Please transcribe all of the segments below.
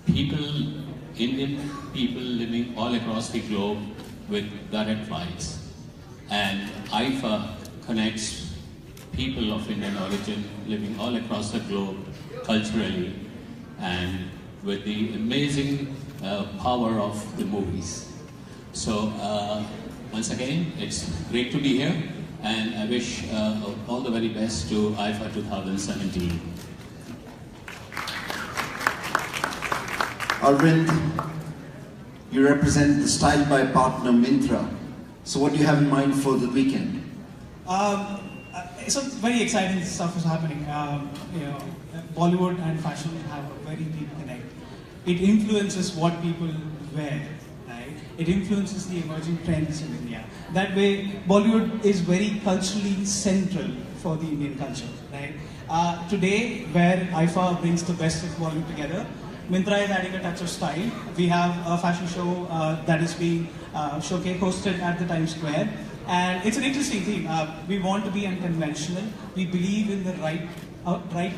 people, Indian people living all across the globe with direct flights. And Iifa connects people of Indian origin living all across the globe culturally and with the amazing power of the movies. So once again, it's great to be here, and I wish all the very best to Iifa 2017. Arvind, you represent the Style by Partner Myntra. So what do you have in mind for the weekend? Some very exciting stuff is happening. Bollywood and fashion have a very deep connect. It influences what people wear, right? It influences the emerging trends in India. That way, Bollywood is very culturally central for the Indian culture, right? Today, where Iifa brings the best of Bollywood together, Myntra is adding a touch of style. We have a fashion show that is being hosted at the Times Square. And it's an interesting thing. We want to be unconventional. We believe in the right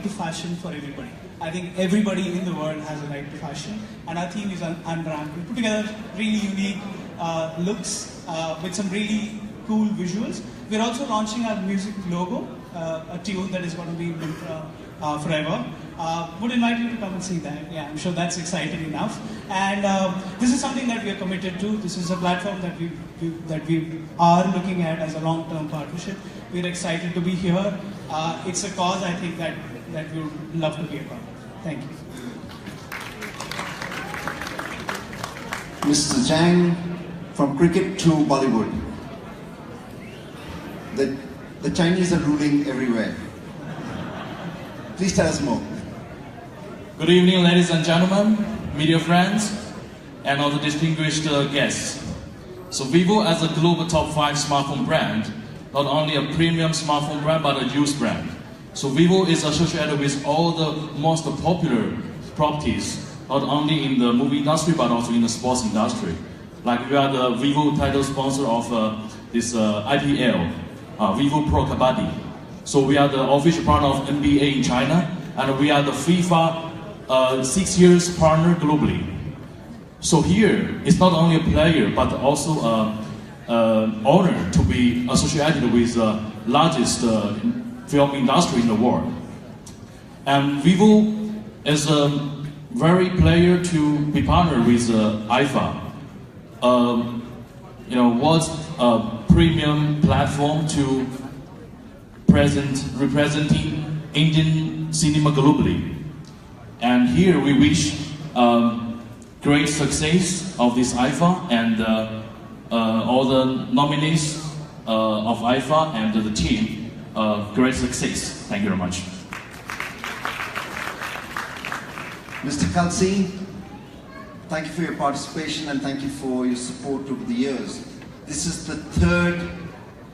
to fashion for everybody. I think everybody in the world has a right to fashion. And our theme is unramped. We put together really unique looks with some really cool visuals. We're also launching our music logo, a tune that is going to be Myntra forever. Would invite you to come and see that. Yeah, I'm sure that's exciting enough. And this is something that we are committed to. This is a platform that we are looking at as a long-term partnership. We're excited to be here. It's a cause I think that we would love to be a part of. Thank you. Mr. Zhang, from cricket to Bollywood. The Chinese are ruling everywhere. Please tell us more. Good evening, ladies and gentlemen, media friends, and all the distinguished guests. So Vivo, as a global top 5 smartphone brand, not only a premium smartphone brand, but a youth brand. So Vivo is associated with all the most popular properties, not only in the movie industry, but also in the sports industry. Like we are the Vivo title sponsor of this IPL, Vivo Pro Kabaddi. So we are the official partner of NBA in China, and we are the FIFA 6 years partner globally. So here, it's not only a player, but also an honor to be associated with the largest film industry in the world. And Vivo is a very player to be partnered with Iifa. What's a premium platform to representing Indian cinema globally. And here we wish great success of this Iifa and all the nominees of Iifa and the team, great success. Thank you very much. Mr. Kalsi, thank you for your participation and thank you for your support over the years. This is the 3rd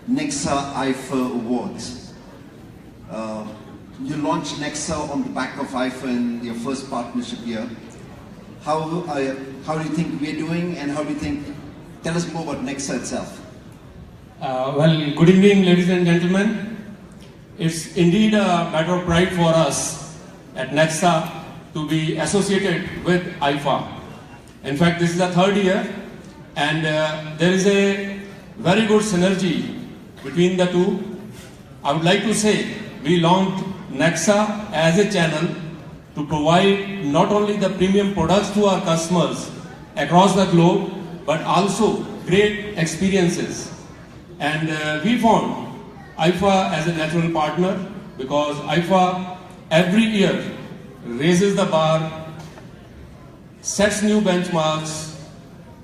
Nexa Iifa Awards. You launched Nexa on the back of Iifa in your first partnership year. How do you think we're doing, and how do you think? Tell us more about Nexa itself. Well, good evening, ladies and gentlemen. It's indeed a matter of pride for us at Nexa to be associated with Iifa. In fact, this is the 3rd year, and there is a very good synergy between the two. I would like to say we launched Nexa as a channel to provide not only the premium products to our customers across the globe, but also great experiences. And we found Iifa as a natural partner because Iifa every year raises the bar, sets new benchmarks,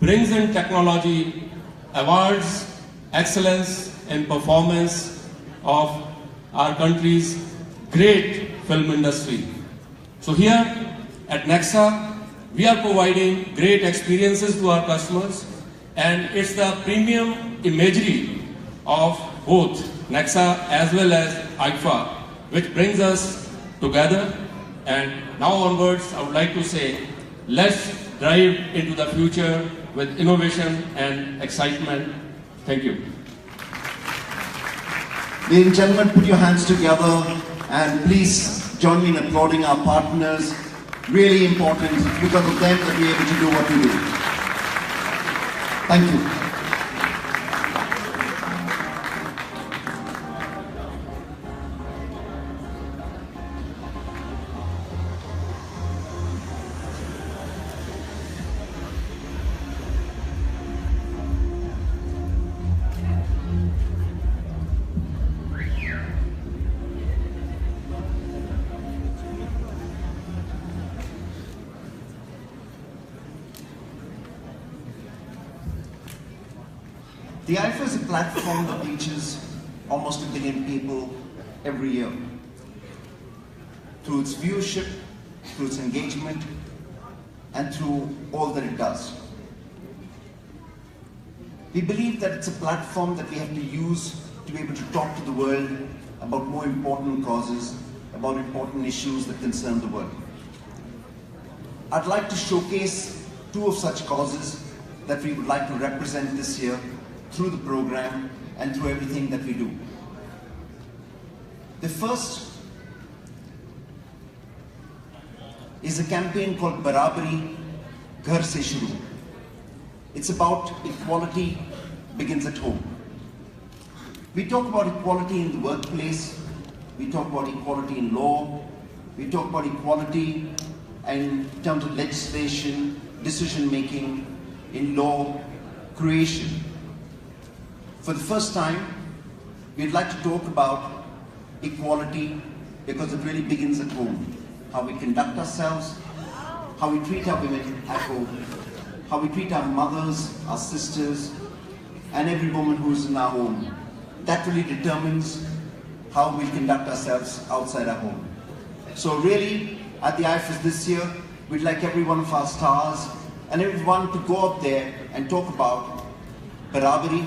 brings in technology, awards excellence in performance of our country's great film industry. So here at Nexa, we are providing great experiences to our customers, and it's the premium imagery of both Nexa as well as Iifa which brings us together. And now onwards, I would like to say, let's drive into the future with innovation and excitement. Thank you. Ladies and gentlemen, put your hands together and please join me in applauding our partners really important. It's because of them that we're able to do what we do. Thank you. The Iifa is a platform that reaches almost 1 billion people every year. Through its viewership, through its engagement, and through all that it does. We believe that it's a platform that we have to use to be able to talk to the world about more important causes, about important issues that concern the world. I'd like to showcase 2 of such causes that we would like to represent this year through the program and through everything that we do. The first is a campaign called Barabari Ghar Se Shuru. It's about equality begins at home. We talk about equality in the workplace, we talk about equality in law, we talk about equality in terms of legislation, decision making, in law, creation. For the first time, we'd like to talk about equality because it really begins at home. How we conduct ourselves, how we treat our women at home, how we treat our mothers, our sisters, and every woman who's in our home. That really determines how we conduct ourselves outside our home. So really, at the Iifas this year, we'd like every one of our stars and everyone to go up there and talk about Barabari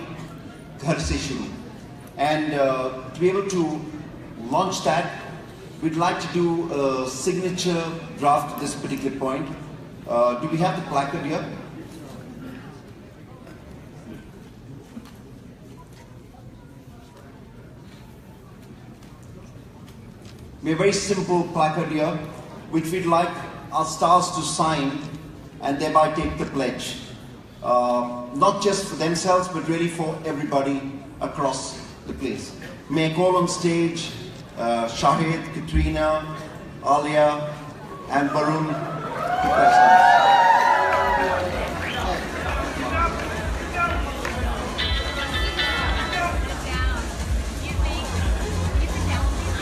Ghar Se Shuru. And to be able to launch that, we'd like to do a signature draft at this particular point. Do we have the placard here? We have a very simple placard here, which we'd like our stars to sign and thereby take the pledge. Not just for themselves, but really for everybody across the place. May I call on stage Shahid, Katrina, Alia, and Varun to pledge them.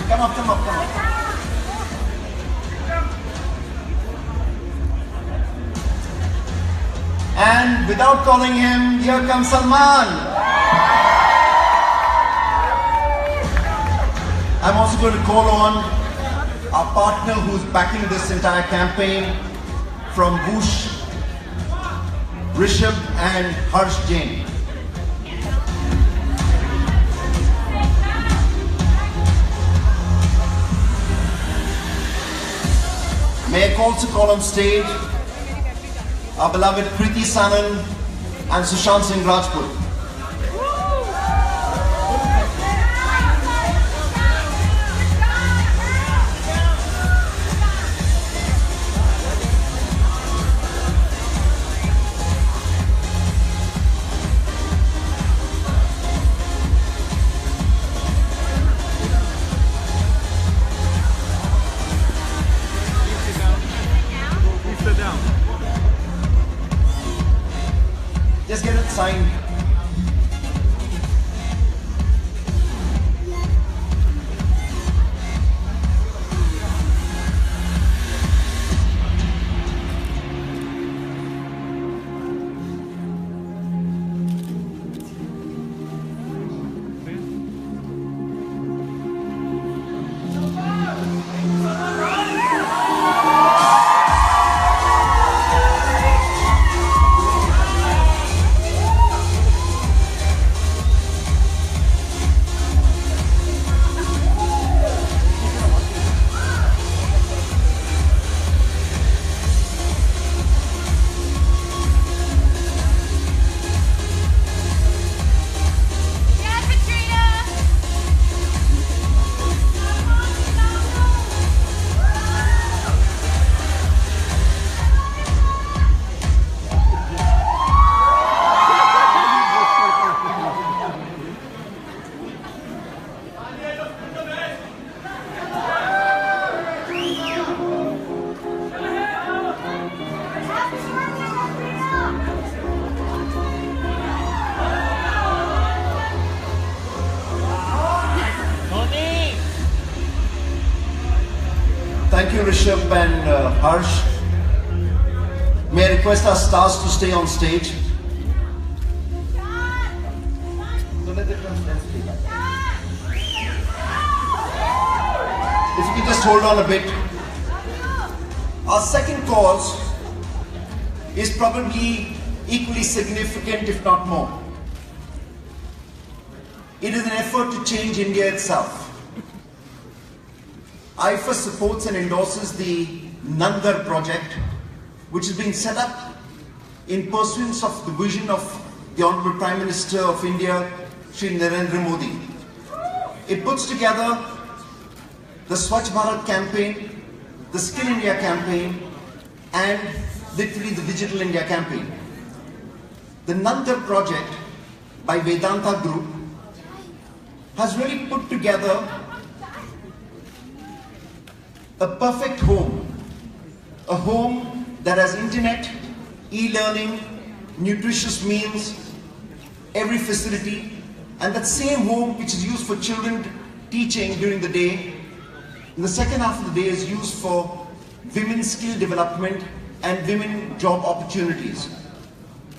Come up, come up, come up. And without calling him, here comes Salman. I'm also going to call on our partner who's backing this entire campaign from Bush, Rishabh and Harsh Jain. May I also call on stage our beloved Kriti, Sanon and Sushant Singh Rajput. Just get it signed. Rishabh and Harsh. May I request our stars to stay on stage? If you could just hold on a bit. Our second cause is probably equally significant, if not more. It is an effort to change India itself. Iifa supports and endorses the Nandar project, which is being set up in pursuance of the vision of the Honorable Prime Minister of India, Shri Narendra Modi. It puts together the Swachh Bharat campaign, the Skill India campaign, and literally the Digital India campaign. The Nandar project by Vedanta Group has really put together a perfect home, a home that has internet, e-learning, nutritious meals, every facility, and that same home which is used for children teaching during the day, in the second half of the day is used for women's skill development and women job opportunities.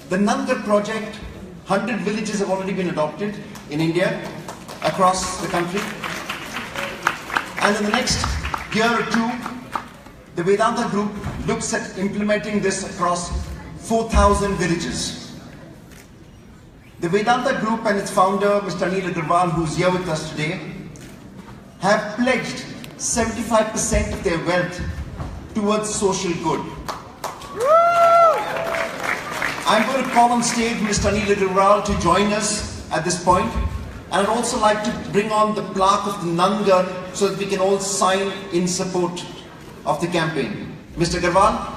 The Nandar project, 100 villages have already been adopted in India, across the country. And in the next year or two, the Vedanta Group looks at implementing this across 4,000 villages. The Vedanta Group and its founder, Mr. Anil Agarwal, who's here with us today, have pledged 75% of their wealth towards social good. I'm going to call on stage Mr. Anil Agarwal to join us at this point. And I'd also like to bring on the plaque of the Nandar so that we can all sign in support of the campaign. Mr. Agarwal.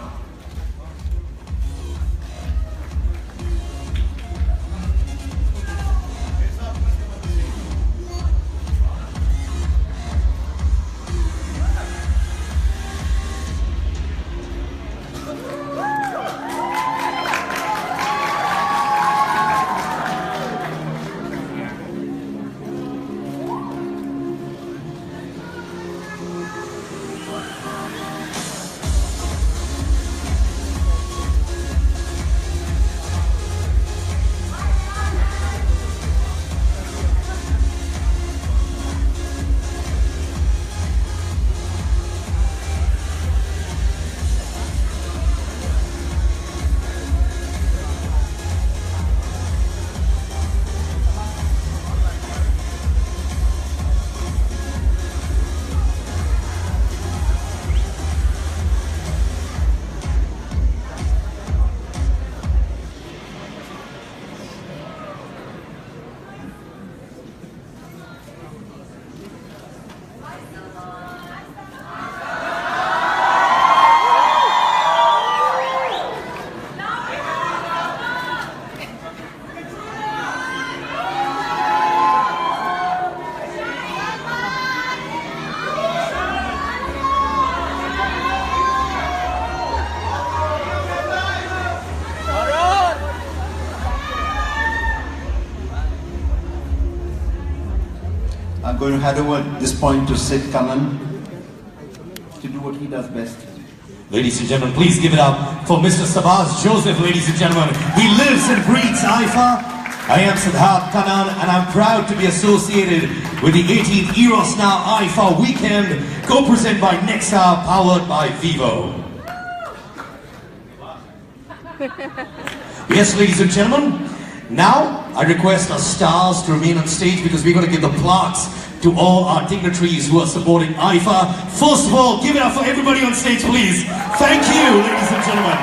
I'm going to hand over at this point to Sid Kannan to do what he does best. Ladies and gentlemen, please give it up for Mr. Sabaz Joseph, ladies and gentlemen. He lives and breathes Iifa. I am Siddharth Kannan and I'm proud to be associated with the 18th Eros Now Iifa weekend, co-presented by Nexa, powered by Vivo. Yes, ladies and gentlemen, now I request our stars to remain on stage because we're going to give the plaques to all our dignitaries who are supporting Iifa. First of all, give it up for everybody on stage, please. Thank you, ladies and gentlemen.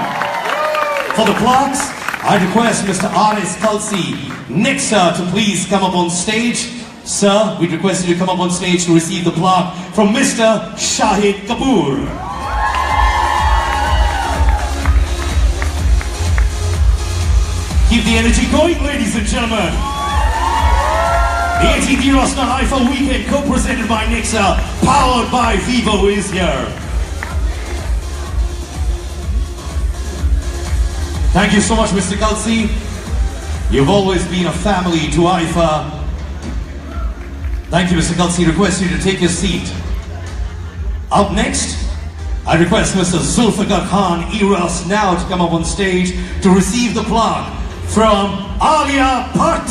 For the plaques, I request Mr. R.S. Kalsi, Nexa, to please come up on stage. Sir, we request you to come up on stage to receive the plaque from Mr. Shahid Kapoor. Keep the energy going, ladies and gentlemen. The 18th Eros Now Iifa weekend, co-presented by Nexa, powered by Vivo, is here. Thank you so much, Mr. Kalsi. You've always been a family to Iifa. Thank you, Mr. Kalsi. Request you to take your seat. Up next, I request Mr. Zulfikar Khan Eros now to come up on stage to receive the plaque from Alia Bhatt.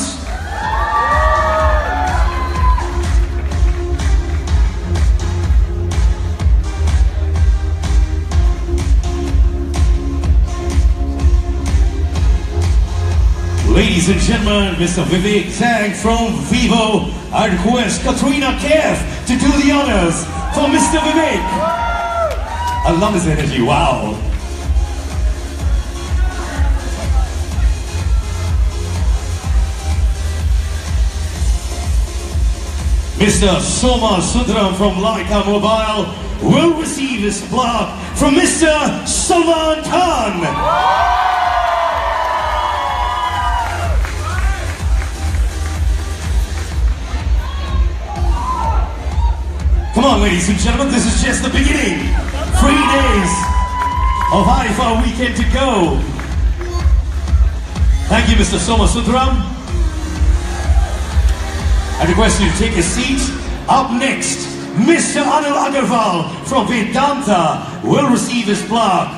Ladies and gentlemen, Mr. Vivek Zhang from Vivo. I request Katrina Kaif to do the honors for Mr. Vivek. I love his energy, wow. Mr. Soma Sundram from Laika Mobile will receive his plaque from Mr. Salman Khan. Come on, ladies and gentlemen, this is just the beginning. 3 days of Iifa weekend to go. Thank you, Mr. Soma Sundram. I request you to take a seat. Up next, Mr. Anil Agarwal from Vedanta will receive his plaque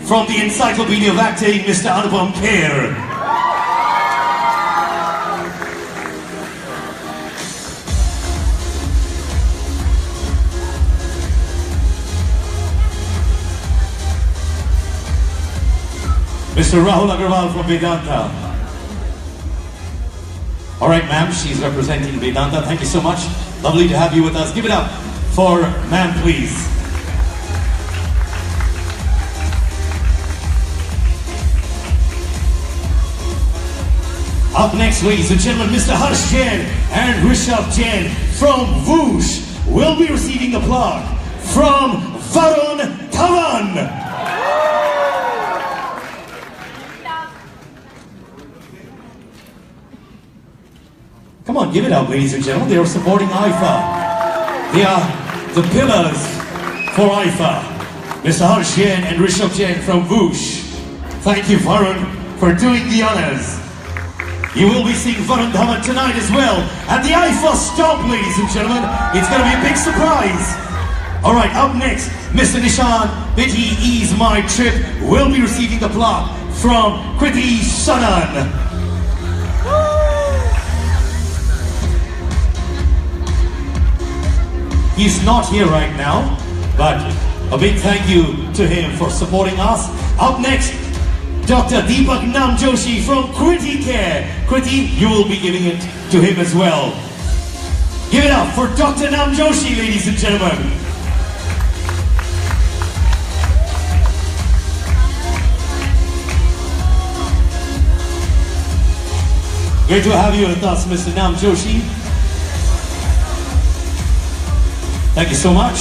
from the Encyclopedia of Acting, Mr. Anupam Kher. Mr. Rahul Agarwal from Vedanta. All right, ma'am, she's representing Vedanta. Thank you so much. Lovely to have you with us. Give it up for ma'am, please. Up next, ladies and gentlemen, Mr. Harsh Jain and Rishabh Jain from Whoosh will be receiving the plaque from Varun Dhawan. Come on, give it up, ladies and gentlemen. They are supporting Iifa. They are the pillars for Iifa. Mr. Harsh Jain and Rishabh Jain from Whoosh. Thank you, Varun, for doing the honors. You will be seeing Varun Dhawan tonight as well at the Iifa Stomp, ladies and gentlemen. It's going to be a big surprise. All right, up next, Mr. Nishan Biti Ease My Trip will be receiving the plaque from Kriti Sanon. He's not here right now, but a big thank you to him for supporting us. Up next, Dr. Deepak Namjoshi from Kriti Care. Kriti, you will be giving it to him as well. Give it up for Dr. Namjoshi, ladies and gentlemen. Great to have you with us, Mr. Namjoshi. Thank you so much.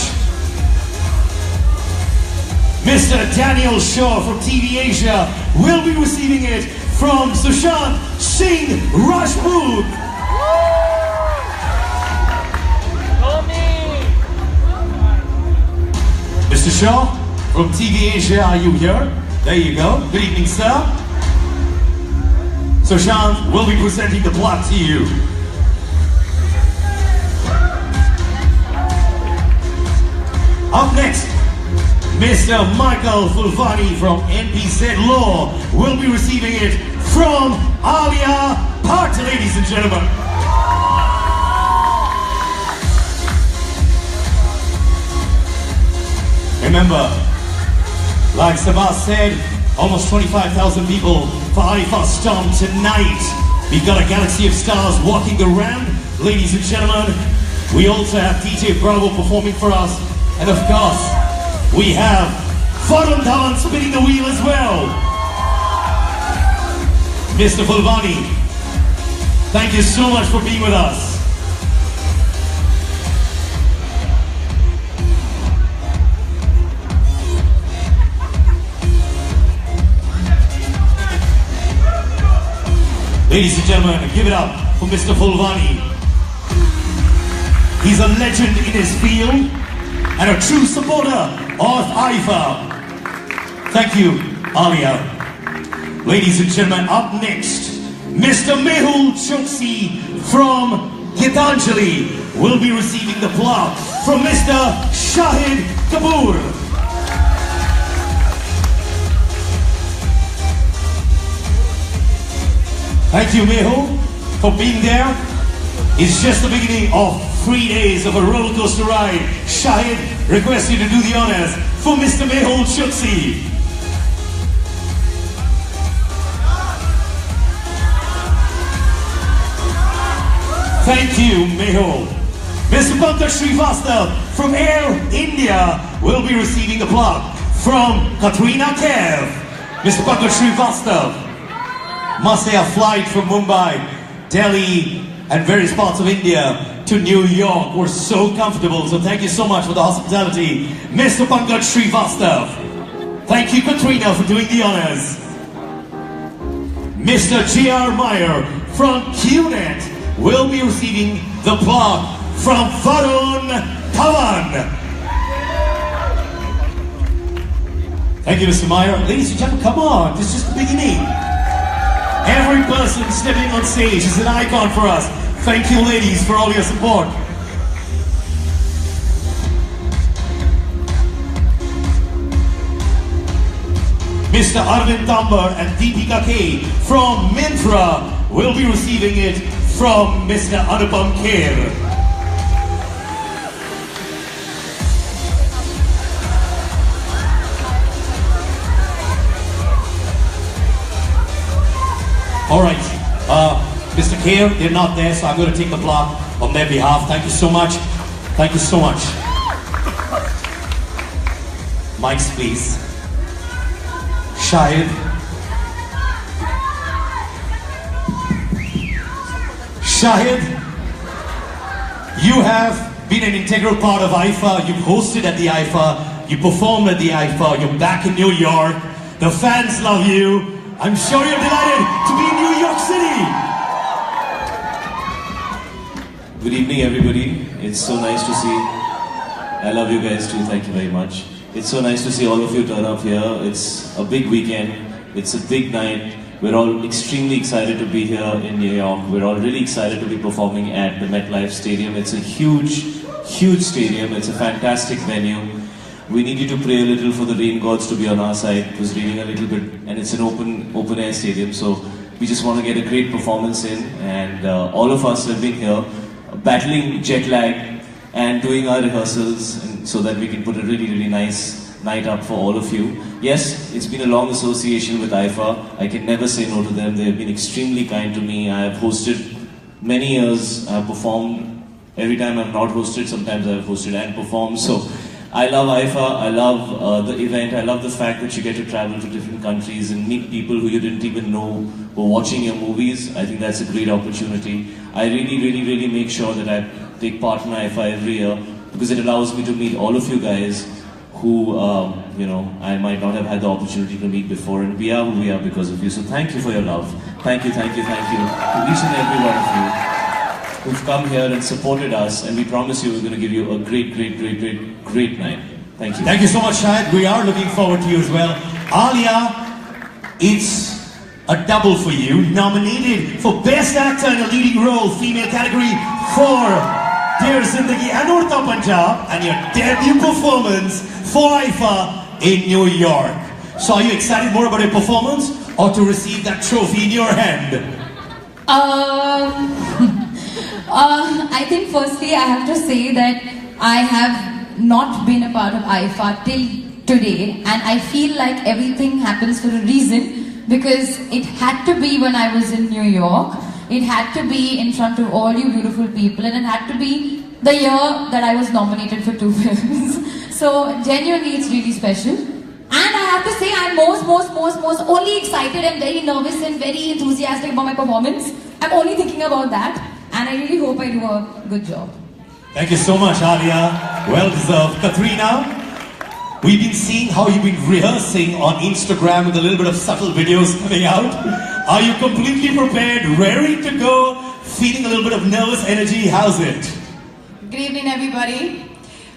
Mr. Daniel Shaw from TV Asia will be receiving it from Sushant Singh Rajput. Mr. Shaw from TV Asia, are you here? There you go. Good evening, sir. Sushant will be presenting the plaque to you. Up next, Mr. Michael Fulvani from NPZ Law will be receiving it from Alia Bhatt, ladies and gentlemen. Remember, like Sabah said, almost 25,000 people for Iifa Stomp tonight. We've got a galaxy of stars walking around, ladies and gentlemen. We also have DJ Bravo performing for us. And of course, we have Varun Dhawan spinning the wheel as well. Mr. Fulvani, thank you so much for being with us. Ladies and gentlemen, give it up for Mr. Fulvani. He's a legend in his field and a true supporter of Iifa. Thank you, Alia. Ladies and gentlemen, up next, Mr. Mehul Choksi from Gitanjali will be receiving the plaque from Mr. Shahid Kapoor. Thank you, Mehul, for being there. It's just the beginning of 3 days of a roller coaster ride. Shahid, request you to do the honors for Mr. Mehul Chutsi. Thank you, Mehul. Mr. Pankaj Srivastav from Air India will be receiving the plaque from Katrina Kaif. Mr. Pankaj Srivastav must say a flight from Mumbai, Delhi, and various parts of India to New York. We're so comfortable, so thank you so much for the hospitality, Mr. Pankaj Srivastav. Thank you, Katrina, for doing the honors. Mr. G.R. Meyer from QNet will be receiving the plaque from Varun Dhawan. Thank you, Mr. Meyer. Ladies and gentlemen, come on, this is just the beginning. Every person stepping on stage is an icon for us. Thank you, ladies, for all your support. Mr. Arvind Tambar and Deepika K from Myntra will be receiving it from Mr. Anupam Kher. All right, Mr. Kher, they're not there, so I'm going to take the plaque on their behalf. Thank you so much. Thank you so much. Mics, please. Shahid. Shahid, you have been an integral part of Iifa. You've hosted at the Iifa. You performed at the Iifa. You're back in New York. The fans love you. I'm sure you're delighted to be in New York City. Good evening, everybody. It's so nice to see. I love you guys too. Thank you very much. It's so nice to see all of you turn up here. It's a big weekend. It's a big night. We're all extremely excited to be here in New York. We're all really excited to be performing at the MetLife Stadium. It's a huge, huge stadium. It's a fantastic venue. We need you to pray a little for the rain gods to be on our side. It was raining a little bit, and it's an open air stadium, so we just want to get a great performance in. And all of us have been here, battling jet lag and doing our rehearsals, and so that we can put a really, really nice night up for all of you. Yes, it's been a long association with Iifa. I can never say no to them. They have been extremely kind to me. I have hosted many years. I have performed. Every time I've not hosted, sometimes I've hosted and performed. So I love Iifa. I love the event. I love the fact that you get to travel to different countries and meet people who you didn't even know were watching your movies. I think that's a great opportunity. I really, really, really make sure that I take part in Iifa every year because it allows me to meet all of you guys who, you know, I might not have had the opportunity to meet before, and we are who we are because of you. So thank you for your love. Thank you, thank you, thank you to each and every one of you who've come here and supported us, and we promise you we're going to give you a great, great, great, great, great night. Thank you. Thank you so much, Shahid. We are looking forward to you as well. Alia, it's a double for you. Nominated for Best Actor in a Leading Role, Female category for Dear Zindagi and Urta Punjab, and your debut performance for Iifa in New York. So are you excited more about your performance or to receive that trophy in your hand? I think firstly I have to say that I have not been a part of Iifa till today, and I feel like everything happens for a reason, because it had to be when I was in New York, it had to be in front of all you beautiful people, and it had to be the year that I was nominated for 2 films. So genuinely it's really special. And I have to say I'm most only excited and very nervous and very enthusiastic about my performance. I'm only thinking about that, and I really hope I do a good job. Thank you so much, Alia. Well deserved. Katrina, we've been seeing how you've been rehearsing on Instagram with a little bit of subtle videos coming out. Are you completely prepared, raring to go, feeling a little bit of nervous energy? How's it? Good evening, everybody.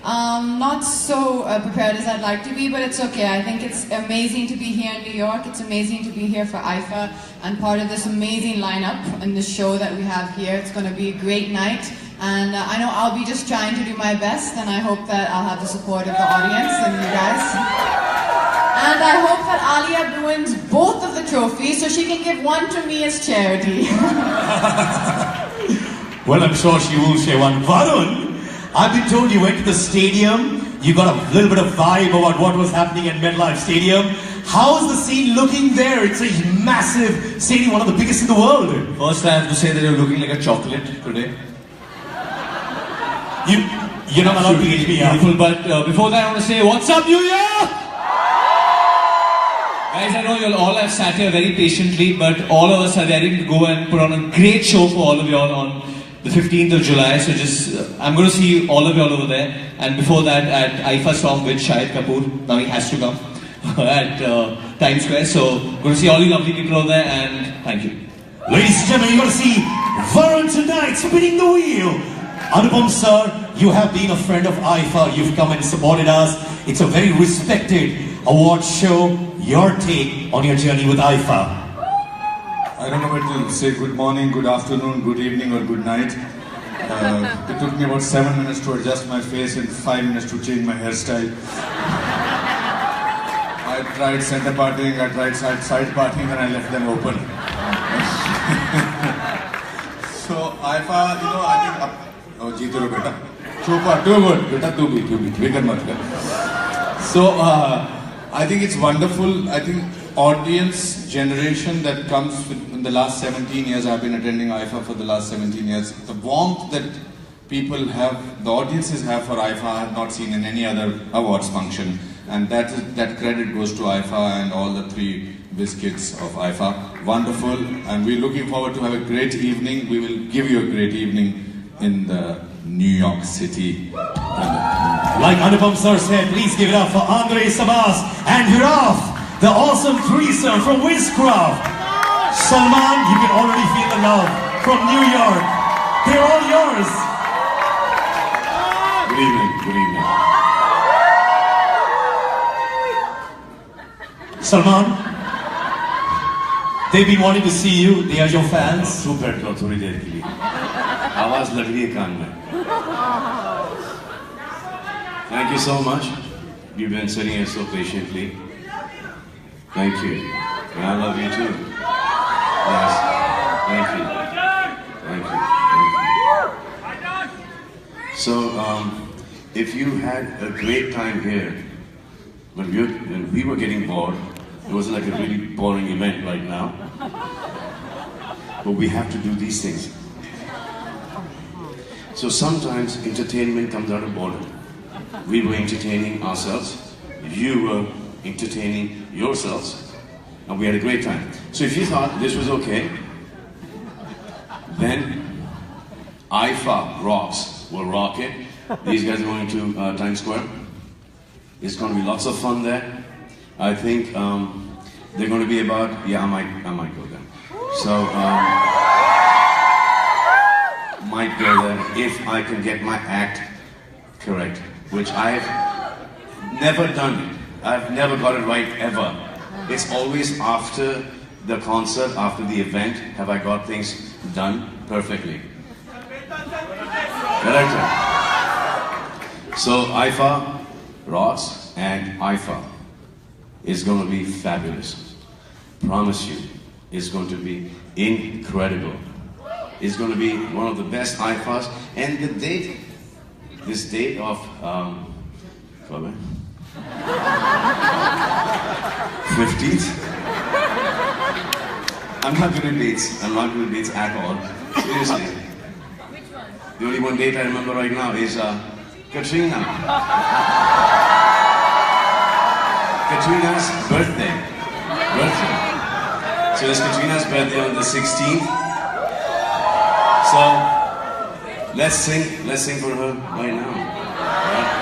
Not so prepared as I'd like to be, but it's okay. I think it's amazing to be here in New York. It's amazing to be here for Iifa and part of this amazing lineup and this show that we have here. It's going to be a great night, and I know I'll be just trying to do my best, and I hope that I'll have the support of the audience and you guys. And I hope that Alia wins both of the trophies so she can give one to me as charity. Well, I'm sure she will share one. Varun, I've been told you went to the stadium. You got a little bit of vibe about what was happening at MetLife Stadium. How's the scene looking there? It's a massive stadium, one of the biggest in the world. First, I have to say that you're looking like a chocolate today. You're not allowed to eat me up. Beautiful, but before that, I want to say, what's up, New York? Guys, I know you'll all have sat here very patiently, but all of us are ready to go and put on a great show for all of y'all on the 15th of July. So I'm going to see all of y'all over there. And before that, at Iifa song with Shahid Kapoor, now he has to come, at Times Square. So, going to see all you lovely people over there, and thank you. Ladies and gentlemen, you're going to see Varun tonight spinning the wheel. Anupam sir, you have been a friend of Iifa. You've come and supported us. It's a very respected award show. Your take on your journey with Iifa. I don't know what to say. Good morning, good afternoon, good evening, or good night. It took me about 7 minutes to adjust my face and 5 minutes to change my hairstyle. I tried center parting, I tried side parting, and I left them open. So Iifa, you know, I think. Oh, jeete ro beta. Super, too good. Beta, too good. Bigger mat kar. So I think it's wonderful. I think audience generation that comes in the last 17 years. I've been attending Iifa for the last 17 years. The warmth that people have, the audiences have for Iifa, I have not seen in any other awards function. And that credit goes to Iifa and all the 3 biscuits of Iifa. Wonderful. And we're looking forward to have a great evening. We will give you a great evening in the New York City. Like Anupam sir said, please give it up for Andre Sabas and Viraf, the awesome threesome from Wizcraft. Salman, you can already feel the love from New York. They're all yours. Good evening, good evening. Salman, they've been wanting to see you. They are your fans. Super, थोड़ी देर के लिए. आवाज लग रही है कान में. Thank you so much. You've been sitting here so patiently. Thank you. And I love you too. Yes. Thank you. Thank you. Thank you. So, if you had a great time here, when we were getting bored, it was like a really boring event right now. But we have to do these things. So sometimes entertainment comes out of boredom. We were entertaining ourselves, you were entertaining yourselves, and we had a great time. So if you thought this was okay, then Iifa rocks. Will rock it. These guys are going to Times Square. It's going to be lots of fun there. I think they're going to be about, yeah, I might go there. So, might go there if I can get my act correct, which I've never done it. I've never got it right ever. It's always after the concert, after the event, have I got things done perfectly. Correct. So Iifa rocks, and Iifa is going to be fabulous. Promise you, it's going to be incredible. It's going to be one of the best Iifas. And the date, this date of 15th. I'm not good at dates. I'm not good at dates at all. Seriously. Which one? The only one date I remember right now is Katrina. Katrina's birthday. So it's Katrina's birthday on the 16th. So let's sing for her right now. Right?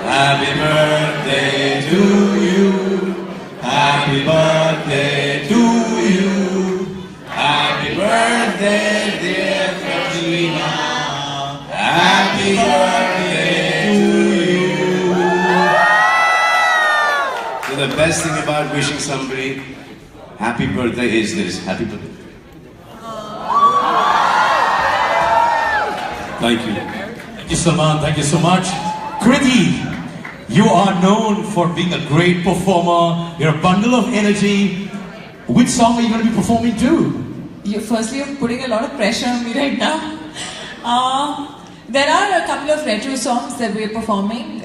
Happy birthday to you. Happy birthday to you. Happy birthday, dear Katrina. Happy birthday to you. So the best thing about wishing somebody happy birthday is this. Happy birthday. Thank you. Thank you, Salman. Thank you so much. Kriti, You are known for being a great performer. You're a bundle of energy. Which song are you going to be performing to? Firstly, you're putting a lot of pressure on me right now. There are a couple of retro songs that we're performing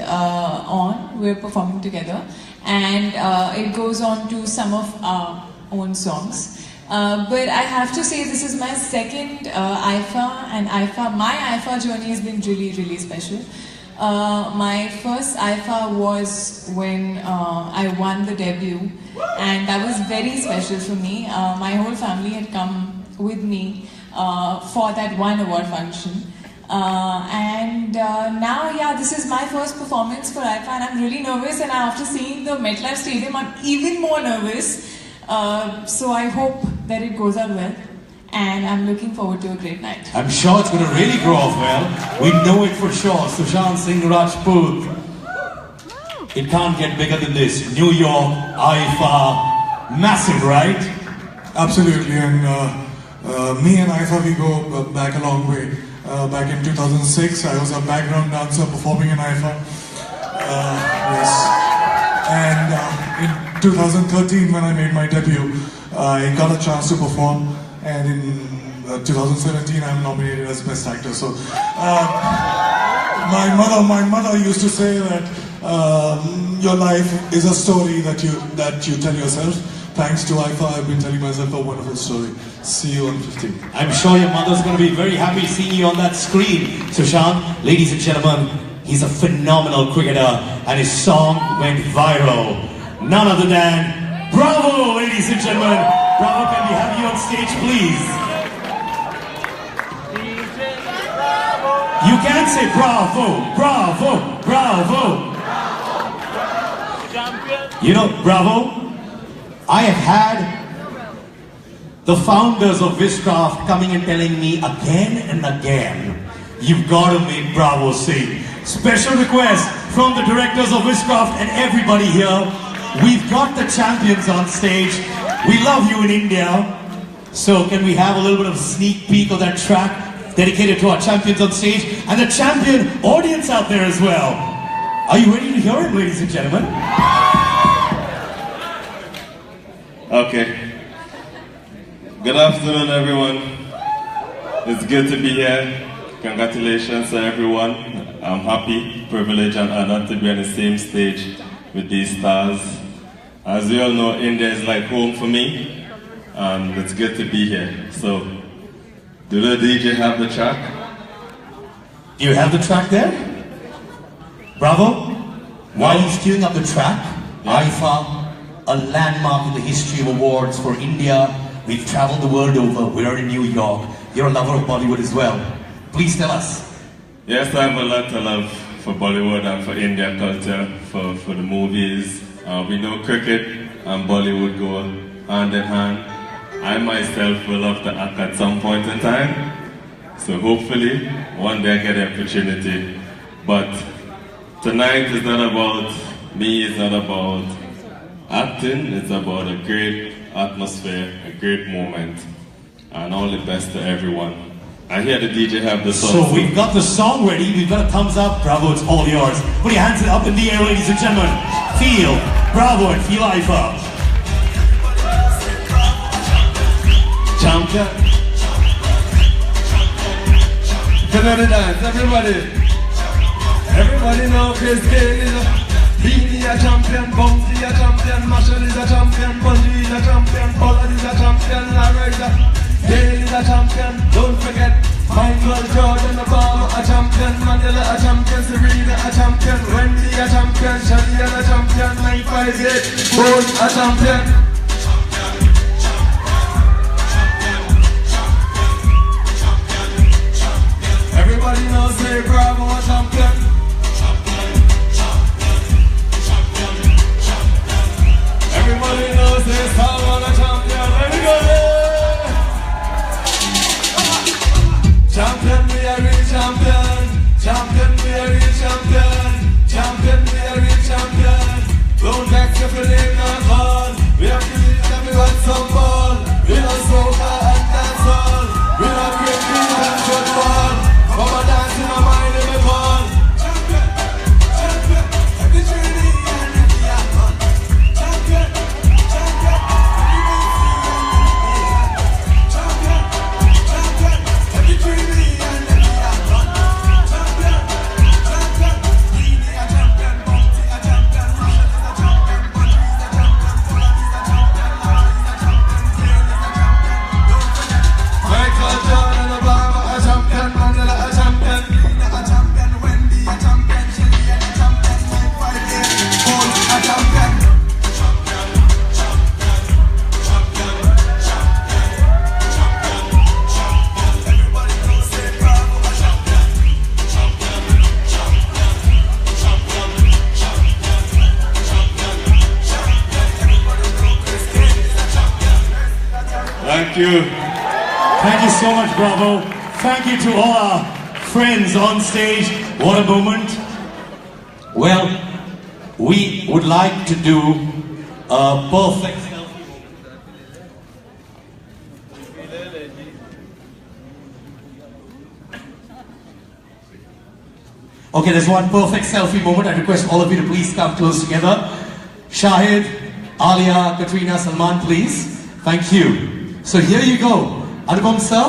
We're performing together. And it goes on to some of our own songs. But I have to say this is my second Iifa, and my Iifa journey has been really, really special. My first Iifa was when I won the debut, and that was very special for me. My whole family had come with me for that one award function. Now, yeah, this is my first performance for Iifa, and I'm really nervous, and after seeing the MetLife Stadium, I'm even more nervous. So I hope that it goes out well, and I'm looking forward to a great night. I'm sure it's going to really go off well. We know it for sure. Sushant Singh Rajput. It can't get bigger than this. New York, Iifa, massive, right? Absolutely, and me and Iifa, we go back a long way. Back in 2006, I was a background dancer performing in Iifa. Yes. And in 2013, when I made my debut, I got a chance to perform, and in 2017, I'm nominated as Best Actor. So, my mother used to say that your life is a story that you tell yourself. Thanks to Iifa, I've been telling myself a wonderful story. See you on 15. I'm sure your mother's going to be very happy seeing you on that screen. Sushant, ladies and gentlemen, he's a phenomenal cricketer, and his song went viral. None other than Bravo, ladies and gentlemen. Bravo, can we have you on stage, please? You can say bravo, bravo, bravo. You know, Bravo, I have had the founders of Wishcraft coming and telling me again and again, you've got to make Bravo sing. Special request from the directors of Wishcraft and everybody here. We've got the champions on stage. We love you in India. So can we have a little bit of a sneak peek of that track dedicated to our champions on stage and the champion audience out there as well? Are you ready to hear it, ladies and gentlemen? Okay. Good afternoon, everyone. It's good to be here. Congratulations to everyone. I'm happy, privileged, and honored to be on the same stage with these stars. As you all know, India is like home for me, and it's good to be here. So, do the DJ have the track? Do you have the track there? Bravo? While he's queuing up the track, Iifa, a landmark in the history of awards for India. We've traveled the world over. We're in New York. You're a lover of Bollywood as well. Please tell us. Yes, I have a lot to love for Bollywood and for Indian culture, for the movies. We know cricket and Bollywood go hand in hand. I myself will love to act at some point in time. So hopefully, one day I get the opportunity. But tonight is not about me, it's not about acting, it's about a great atmosphere, a great moment, and all the best to everyone. I hear the DJ have the song. So we've got the song ready, we've got a thumbs up. Bravo, it's all yours. Put your hands up in the air, ladies and gentlemen. Feel Bravo and feel Iifa. Champion. Come on, dance, everybody. Everybody know Chris Gale is a Beanie a champion, Bumpy a champion, Marshall is a champion, Bundy is a champion, Pollard is a champion, Larry is a Dale is a champion. Don't forget Michael Jordan, the Barber a champion, Mandela a champion, Serena a champion, Wendy a champion, Shadi a champion, 958, Bolt a champion. Everybody knows say Bravo a champion. Everybody knows this Salman a champion. Everybody! Champion, we are real champion. Champion, we are real champion. Champion, we are real champion. Don't vex if you name not called. We have to leave them with some ball. We don't soca and dance all. We don't great beat and football. Come on, dance in my mind in the ball. Champion, champion. Thank you. Thank you so much, bravo. Thank you to all our friends on stage. What a moment. Well, we would like to do a perfect selfie moment. Okay, there's one perfect selfie moment. I request all of you to please come close together. Shahid, Alia, Katrina, Salman, please. Thank you. So here you go. Anupam sir,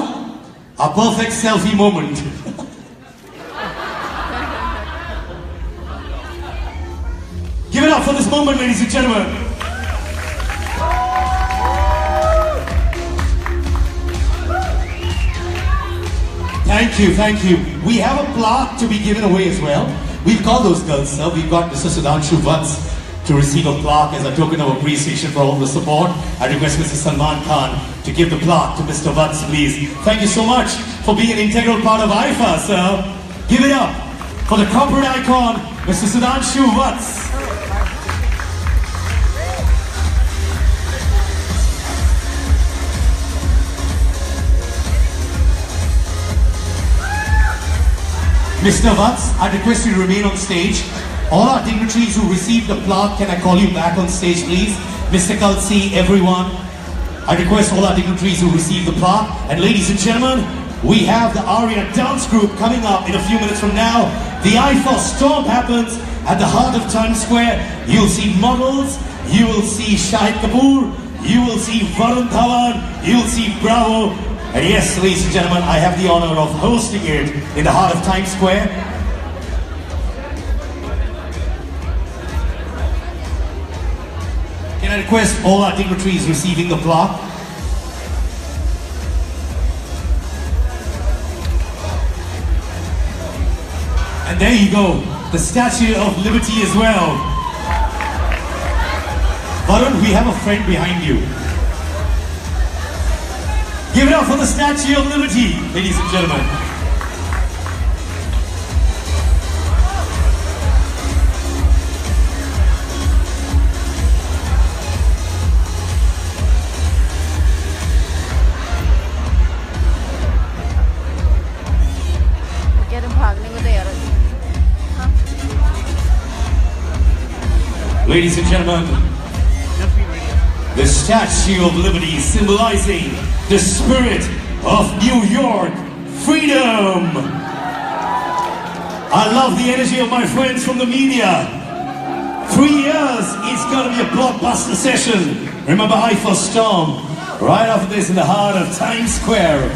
a perfect selfie moment. Give it up for this moment, ladies and gentlemen. Thank you, thank you. We have a plaque to be given away as well. We've got those girls, sir. We've got Mr. Sudhanshu Vats to receive a plaque as a token of appreciation for all the support. I request Mr. Salman Khan to give the plaque to Mr. Vats, please. Thank you so much for being an integral part of Iifa, sir. Give it up for the corporate icon, Mr. Sudhanshu Vats. Mr. Vats, I request you to remain on stage. All our dignitaries who received the plaque, can I call you back on stage, please? Mr. Kalsi, everyone. I request all our dignitaries who received the plaque. And ladies and gentlemen, we have the Aria dance group coming up in a few minutes from now. The Iifa Storm happens at the heart of Times Square. You'll see models, you will see Shahid Kapoor, you will see Varun Dhawan, you'll see Bravo. And yes, ladies and gentlemen, I have the honor of hosting it in the heart of Times Square. Can I request all our dignitaries receiving the plaque? And there you go, the Statue of Liberty as well. Varun, we have a friend behind you. Give it up for the Statue of Liberty, ladies and gentlemen. Ladies and gentlemen, the Statue of Liberty symbolizing the spirit of New York freedom. I love the energy of my friends from the media. 3 years, it's gonna be a blockbuster session. Remember Iifa Storm? Right after this in the heart of Times Square.